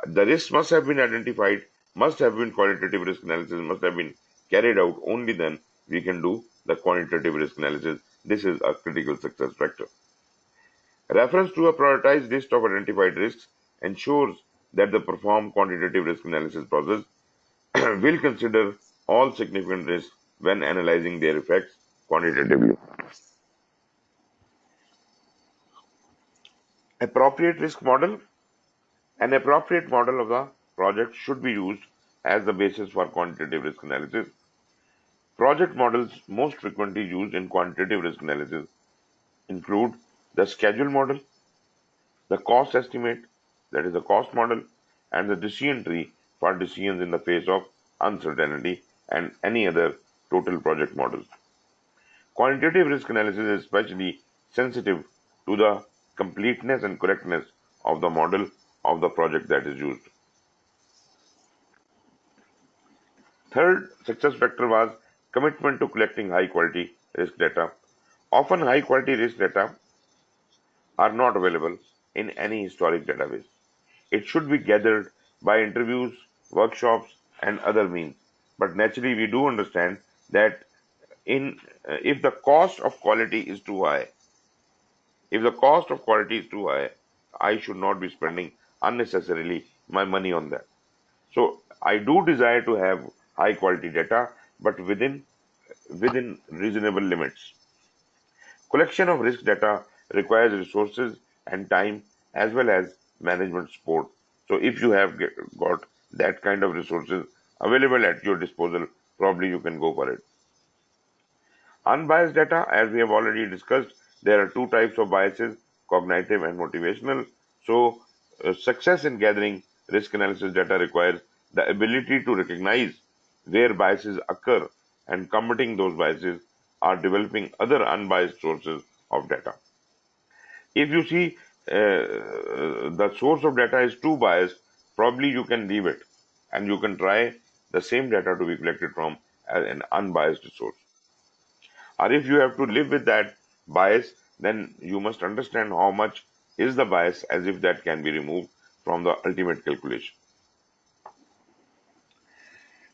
The risks must have been identified, must have been qualitative risk analysis, must have been carried out. Only then we can do the quantitative risk analysis. This is a critical success factor. Reference to a prioritized list of identified risks ensures that the performed quantitative risk analysis process will consider all significant risks when analyzing their effects quantitatively. Appropriate risk model. An appropriate model of the project should be used as the basis for quantitative risk analysis. Project models most frequently used in quantitative risk analysis include the schedule model, the cost estimate, that is the cost model, and the decision tree for decisions in the face of uncertainty, and any other total project models. Quantitative risk analysis is especially sensitive to the completeness and correctness of the model of the project that is used. Third success factor was commitment to collecting high quality risk data. Often high quality risk data are not available in any historic database. It should be gathered by interviews, workshops, and other means. But naturally, we do understand that in if the cost of quality is too high, if the cost of quality is too high, I should not be spending unnecessarily my money on that. So I do desire to have high quality data, but within reasonable limits. Collection of risk data requires resources and time as well as management support. So if you have got that kind of resources available at your disposal, probably you can go for it. Unbiased data, as we have already discussed, there are two types of biases, cognitive and motivational. So, success in gathering risk analysis data requires the ability to recognize where biases occur and combating those biases are developing other unbiased sources of data. If you see the source of data is too biased, probably you can leave it and you can try the same data to be collected from an unbiased source. Or if you have to live with that bias, then you must understand how much is the bias as if that can be removed from the ultimate calculation.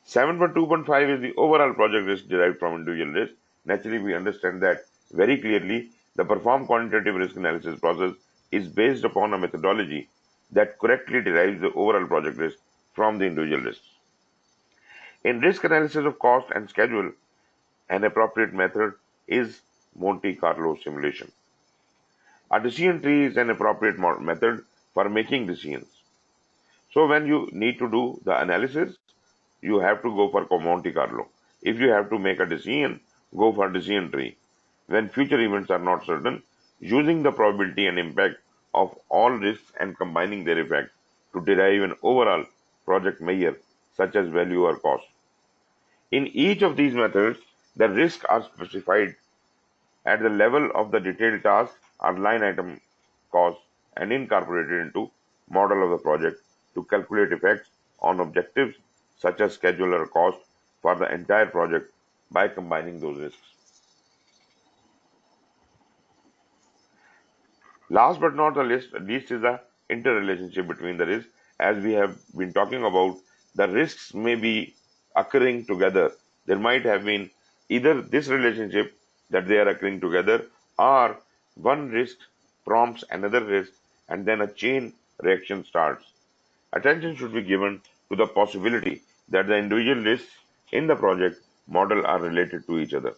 7.2.5 is the overall project risk derived from individual risk. Naturally, we understand that very clearly. The perform quantitative risk analysis process is based upon a methodology that correctly derives the overall project risk from the individual risks. In risk analysis of cost and schedule, an appropriate method is Monte Carlo simulation. A decision tree is an appropriate method for making decisions. So when you need to do the analysis, you have to go for Monte Carlo. If you have to make a decision, go for decision tree. When future events are not certain, using the probability and impact of all risks and combining their effect to derive an overall project measure such as value or cost. In each of these methods, the risks are specified at the level of the detailed task or line item cost and incorporated into model of the project to calculate effects on objectives such as schedule or cost for the entire project by combining those risks. Last but not the least is the interrelationship between the risks. As we have been talking about, the risks may be occurring together. There might have been either this relationship that they are occurring together, or one risk prompts another risk and then a chain reaction starts. Attention should be given to the possibility that the individual risks in the project model are related to each other.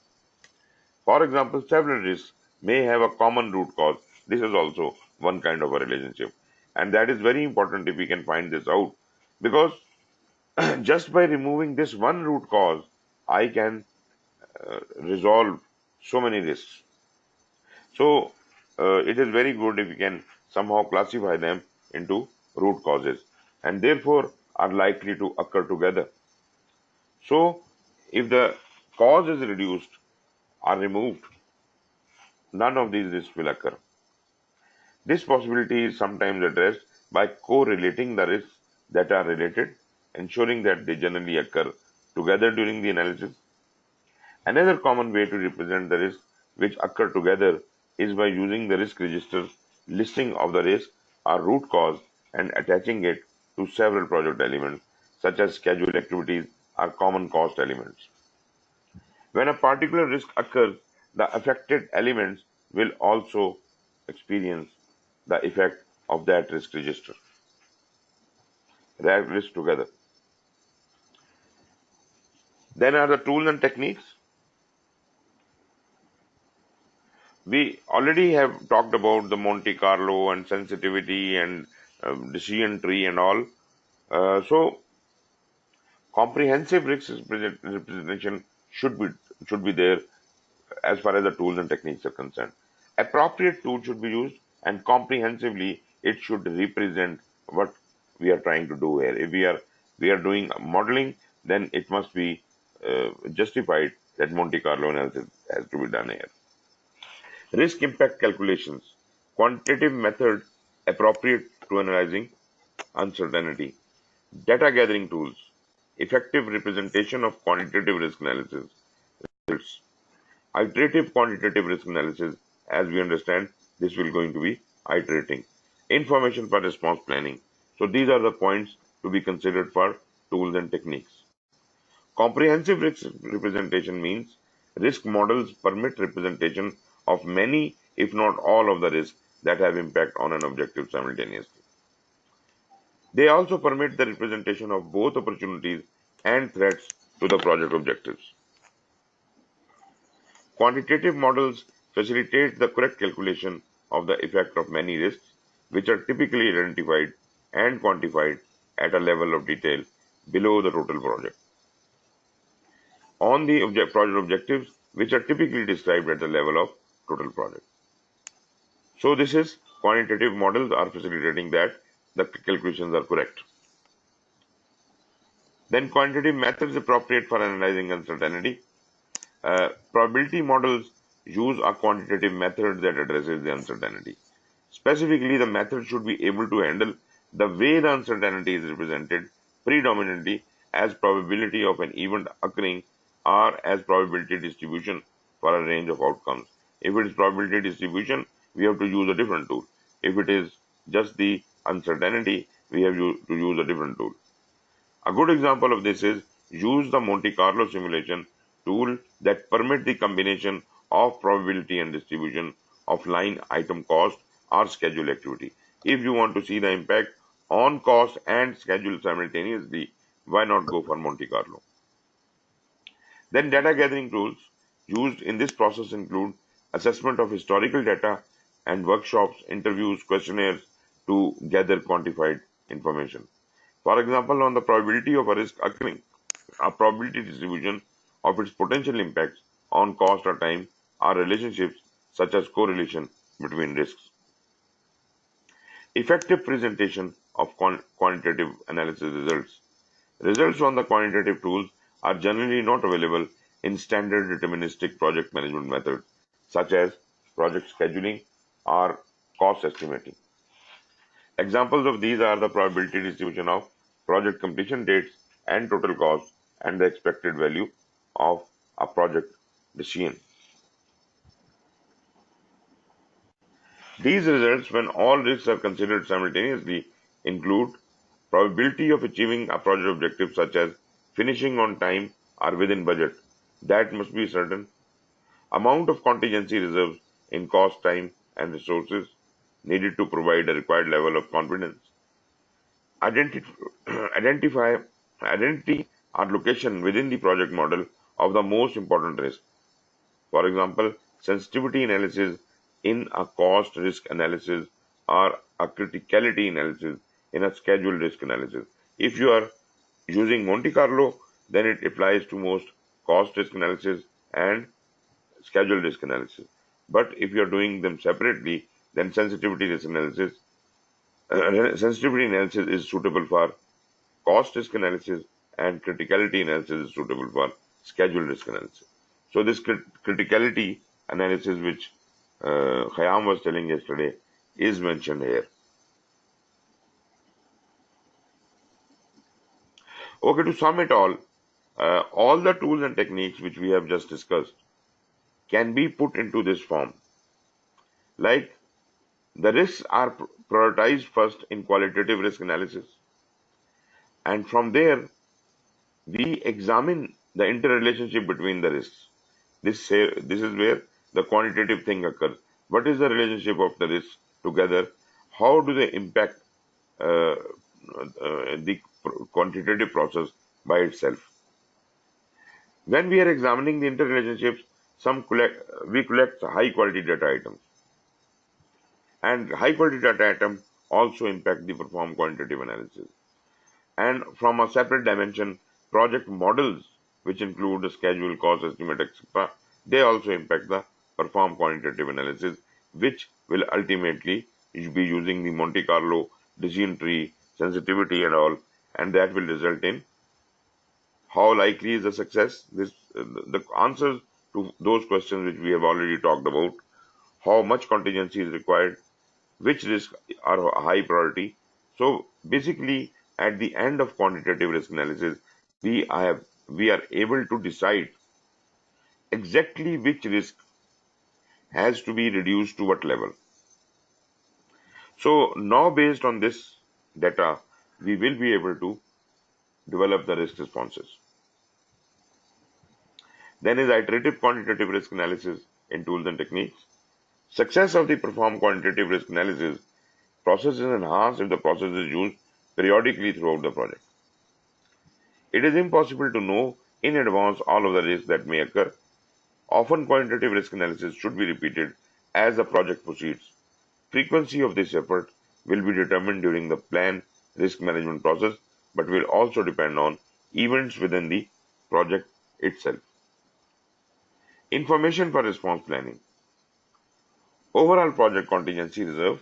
For example, several risks may have a common root cause. This is also one kind of a relationship. And that is very important if we can find this out. Because just by removing this one root cause, I can resolve so many risks. So it is very good if we can somehow classify them into root causes and therefore are likely to occur together. So if the cause is reduced or removed, none of these risks will occur. This possibility is sometimes addressed by correlating the risks that are related, ensuring that they generally occur together during the analysis. Another common way to represent the risks which occur together is by using the risk register listing of the risk or root cause and attaching it to several project elements such as schedule activities or common cost elements. When a particular risk occurs, the affected elements will also experience the effect of that risk register. That risk together. Then are the tools and techniques. We already have talked about the Monte Carlo and sensitivity and decision tree and all. So comprehensive risk representation should be there as far as the tools and techniques are concerned. Appropriate tool should be used and comprehensively it should represent what we are trying to do here. If we are doing modeling, then it must be justified that Monte Carlo analysis has to be done here. Risk impact calculations, quantitative method appropriate to analyzing uncertainty, data gathering tools, effective representation of quantitative risk analysis results. Iterative quantitative risk analysis, as we understand, this will going to be iterating. Information for response planning. So these are the points to be considered for tools and techniques. Comprehensive risk representation means risk models permit representation of many, if not all, of the risks that have impact on an objective simultaneously. They also permit the representation of both opportunities and threats to the project objectives. Quantitative models facilitate the correct calculation of the effect of many risks, which are typically identified and quantified at a level of detail below the total project. on the project objectives, which are typically described at the level of total project. So this is quantitative models are facilitating that the calculations are correct. Then quantitative methods appropriate for analyzing uncertainty. Probability models use a quantitative method that addresses the uncertainty. Specifically, the method should be able to handle the way the uncertainty is represented predominantly as probability of an event occurring or as probability distribution for a range of outcomes. If it is probability distribution, we have to use a different tool. If it is just the uncertainty, we have to use a different tool. A good example of this is use the Monte Carlo simulation tool that permit the combination of probability and distribution of line item cost or schedule activity. If you want to see the impact on cost and schedule simultaneously, why not go for Monte Carlo? Then data gathering tools used in this process include assessment of historical data and workshops, interviews, questionnaires to gather quantified information. For example, on the probability of a risk occurring, a probability distribution of its potential impacts on cost or time are relationships such as correlation between risks. Effective presentation of quantitative analysis results. Results on the quantitative tools are generally not available in standard deterministic project management methods such as project scheduling or cost estimating. Examples of these are the probability distribution of project completion dates and total cost and the expected value of a project decision. These results, when all risks are considered simultaneously, include probability of achieving a project objective such as finishing on time or within budget, that must be certain, amount of contingency reserves in cost, time, and resources needed to provide a required level of confidence, identify identity or location within the project model of the most important risk. For example, sensitivity analysis in a cost risk analysis or a criticality analysis in a schedule risk analysis. If you are using Monte Carlo, then it applies to most cost risk analysis and schedule risk analysis. But if you are doing them separately, then sensitivity analysis is suitable for cost risk analysis and criticality analysis is suitable for schedule risk analysis. So this criticality analysis, which Khayyam was telling yesterday, is mentioned here. Okay, to sum it all the tools and techniques which we have just discussed can be put into this form. Like the risks are prioritized first in qualitative risk analysis, and from there we examine the interrelationship between the risks. This is where the quantitative thing occurs. What is the relationship of the risks together? How do they impact the quantitative process by itself? When we are examining the interrelationships, we collect high quality data items, and high quality data items also impact the performed quantitative analysis. And from a separate dimension, project models, which include the schedule, cost estimate, etc., they also impact the performed quantitative analysis, which will ultimately be using the Monte Carlo decision tree, sensitivity, and all, and that will result in how likely is the success. The answers to those questions which we have already talked about: how much contingency is required, which risks are high priority. So basically, at the end of quantitative risk analysis, we are able to decide exactly which risk has to be reduced to what level. So now, based on this data, we will be able to develop the risk responses. Then is iterative quantitative risk analysis in tools and techniques. Success of the performed quantitative risk analysis process is enhanced if the process is used periodically throughout the project. It is impossible to know in advance all of the risks that may occur. Often quantitative risk analysis should be repeated as the project proceeds. Frequency of this effort will be determined during the plan risk management process, but will also depend on events within the project itself. Information for response planning. Overall project contingency reserve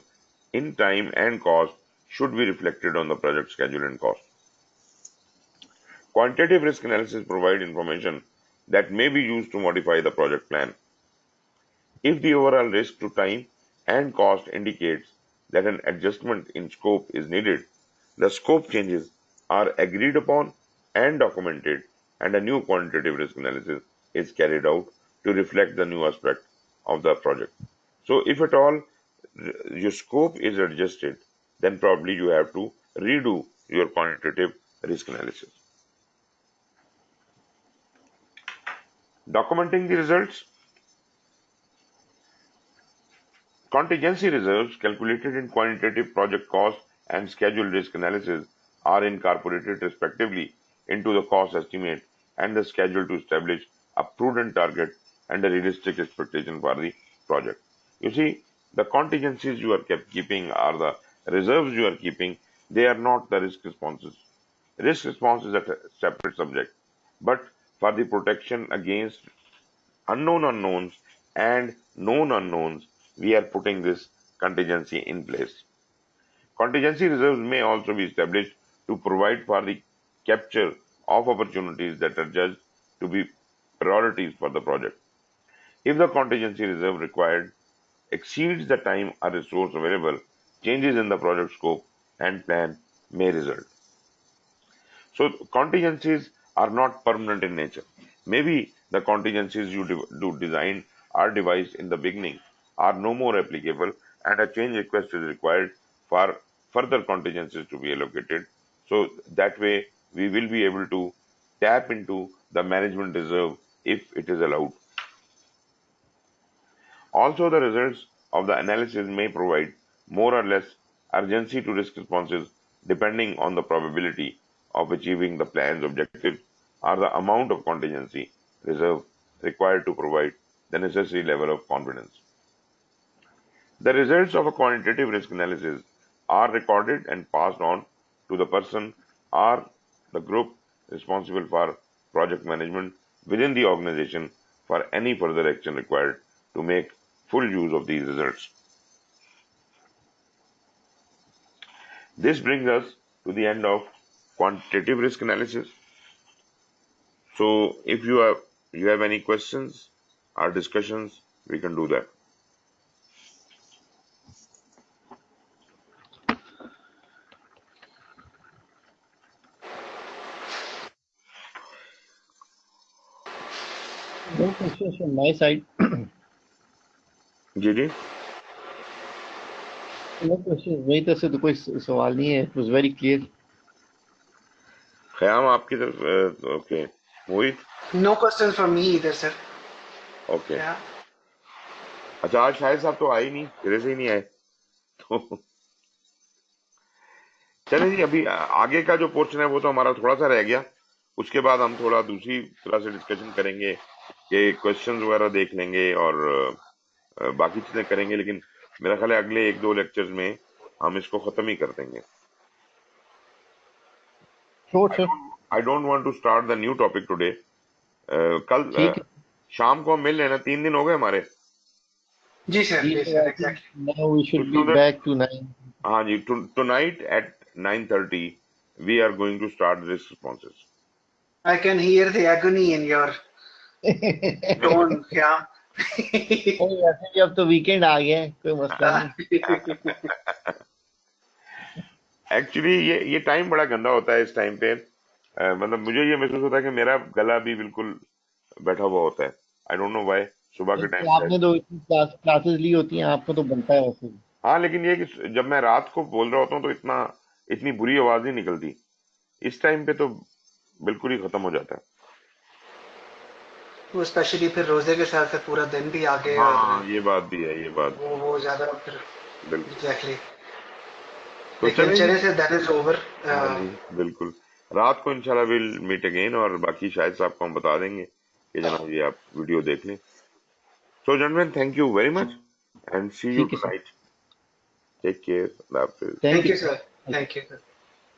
in time and cost should be reflected on the project schedule and cost. Quantitative risk analysis provide information that may be used to modify the project plan. If the overall risk to time and cost indicates that an adjustment in scope is needed, the scope changes are agreed upon and documented, and a new quantitative risk analysis is carried out to reflect the new aspect of the project. So if at all your scope is adjusted, then probably you have to redo your quantitative risk analysis. Documenting the results. Contingency reserves calculated in quantitative project cost and schedule risk analysis are incorporated respectively into the cost estimate and the schedule to establish a prudent target and a realistic expectation for the project. You see, the contingencies you are keeping are the reserves you are keeping. They are not the risk responses. Risk response is a separate subject, but for the protection against unknown unknowns and known unknowns, we are putting this contingency in place. Contingency reserves may also be established to provide for the capture of opportunities that are judged to be priorities for the project. If the contingency reserve required exceeds the time or resource available, changes in the project scope and plan may result. So contingencies are not permanent in nature. Maybe the contingencies you do design are devised in the beginning are no more applicable, and a change request is required for further contingencies to be allocated. So that way we will be able to tap into the management reserve if it is allowed. Also, the results of the analysis may provide more or less urgency to risk responses depending on the probability of achieving the plan's objectives or the amount of contingency reserve required to provide the necessary level of confidence. The results of a quantitative risk analysis are recorded and passed on to the person or the group responsible for project management within the organization for any further action required to make full use of these results. This brings us to the end of quantitative risk analysis. So if you have any questions or discussions, we can do that. No questions from my side. Ji ji No questions. मेरी तरफ से तो कोई सवाल नहीं है. It was very clear. ख्याम आपकी तरफ okay Mohit No questions from me either, sir. Okay Yeah. अच्छा आज शायद साहब तो आए ही नहीं, सिरे से ही नहीं आए तो चले जी अभी आगे का जो पोर्शन है वो तो हमारा थोड़ा सा रह गया. उसके बाद हम थोड़ा दूसरी तरह से डिस्कशन करेंगे कि क्वेश्चंस वगैरह देख लेंगे और बाकी चीजें करेंगे, लेकिन मेरा ख्याल है अगले 1-2 लेक्चर्स में हम इसको खत्म ही कर देंगे. Sure, sir. I don't want to start the new topic today. कल ठीक है. शाम को हम मिल लेना. 3 दिन हो गए हमारे. जी सर, जी जी sir, sir, I think exactly. now we should be So that back to 9. हाँ जी, tonight at 9:30 we are going to start risk responses. I can hear the agony in your tone. Yeah. अरे वैसे भी अब तो weekend आ गया है, कोई मसला नहीं. एक्चुअली ये टाइम बड़ा गंदा होता है इस टाइम पे. मतलब मुझे ये महसूस होता है कि मेरा गला भी बिल्कुल बैठा हुआ होता है. I don't know why. सुबह के टाइम आपने तो इतनी क्लासेस ली होती हैं, आपको तो बनता है वैसे भी. हाँ, लेकिन ये कि जब मैं रात को बोल रहा होता हूँ तो इतनी बुरी आवाज नहीं निकलती. इस टाइम पे तो बिल्कुल ही खत्म हो जाता है. वो स्पेशली फिर रोजे के साथ साथ पूरा दिन भी आ गए और हाँ, ये बात भी है, ये बात वो ज्यादा फिर बिल्कुल. एग्जैक्टली. तो लेकिन चलें चले जी. Say that is over. हाँ जी, बिल्कुल. रात को इंशाल्लाह विल मीट अगेन, और बाकी शायद से आपको हम बता देंगे कि जनाब ये आप वीडियो देख लें. So gentleman, thank you very much and see you ठीक है sir. Tonight. Take care. Thank thank you. You sir. Thank you sir.